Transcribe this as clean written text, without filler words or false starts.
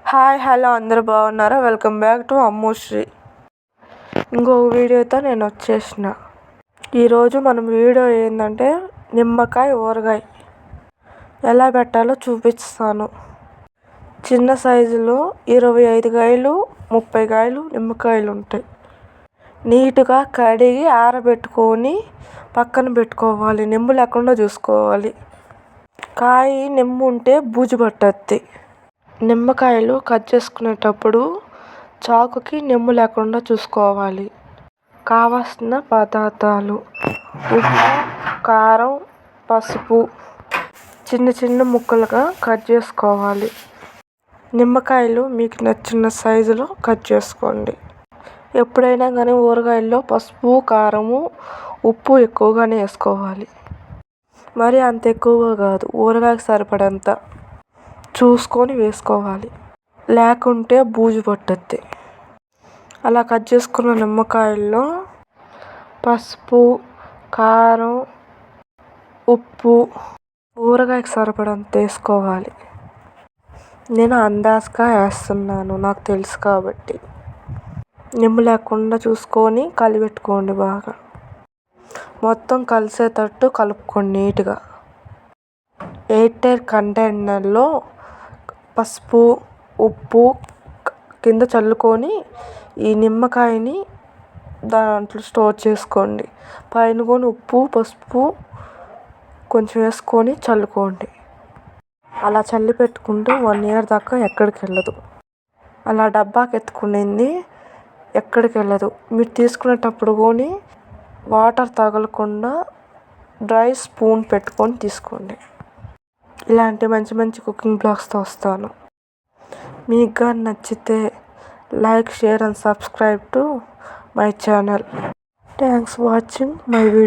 Hi hello అందరూ బాగున్నారా? Welcome back to Ammusri. ఇంకొక వీడియోతో నేను వచ్చేసిన. ఈరోజు మనం వీడియో ఏంటంటే నిమ్మకాయ ఊరగాయ ఎలా పెట్టాలో చూపిస్తాను. చిన్న సైజులో 25 కాయలు 30 కాయలు నిమ్మకాయలు ఉంటాయి. నీట్గా కడిగి ఆరబెట్టుకొని పక్కన పెట్టుకోవాలి. నిమ్ము లేకుండా చూసుకోవాలి. కాయ నిమ్ము ఉంటే బూజు పట్టద్ది. నిమ్మకాయలు కట్ చేసుకునేటప్పుడు చాకుకి నిమ్ము లేకుండా చూసుకోవాలి. కావాల్సిన పదార్థాలు: ఉప్పు, కారం, పసుపు చిన్న చిన్న ముక్కలుగా కట్ చేసుకోవాలి. నిమ్మకాయలు మీకు నచ్చిన సైజులో కట్ చేసుకోండి. ఎప్పుడైనా కానీ ఊరగాయల్లో పసుపు, కారము, ఉప్పు ఎక్కువగానే వేసుకోవాలి. మరి అంత ఎక్కువగా కాదు, ఊరగాయకి సరిపడంత చూసుకొని వేసుకోవాలి. లేకుంటే బూజు పట్టుద్ది. అలా కట్ చేసుకున్న నిమ్మకాయల్లో పసుపు, కారం, ఉప్పు ఊరగాయకి సరిపడంత వేసుకోవాలి. నేను అందాజుగా వేస్తున్నాను, నాకు తెలుసు కాబట్టి. నిమ్ము లేకుండా చూసుకొని కలిపెట్టుకోండి. బాగా మొత్తం కలిసేటట్టు కలుపుకోండి నీట్గా. ఎయిర్ టైట్ కంటైనర్లో పసుపు, ఉప్పు కింద చల్లుకొని ఈ నిమ్మకాయని దాంట్లో స్టోర్ చేసుకోండి. పైన కూడా ఉప్పు, పసుపు కొంచెం వేసుకొని చల్లుకోండి. అలా చల్లి పెట్టుకుంటే 1 year దాకా ఎక్కడికి వెళ్ళదు. అలా డబ్బాకి ఎత్తుకునేది ఎక్కడికి వెళ్ళదు. మీరు తీసుకునేటప్పుడు కూడా వాటర్ తగలకుండా డ్రై స్పూన్ పెట్టుకొని తీసుకోండి. ఇలాంటి మంచి మంచి కుకింగ్ బ్లాగ్స్తో వస్తాను. మీకు కానీ నచ్చితే like, share and subscribe to my channel. Thanks watching my video.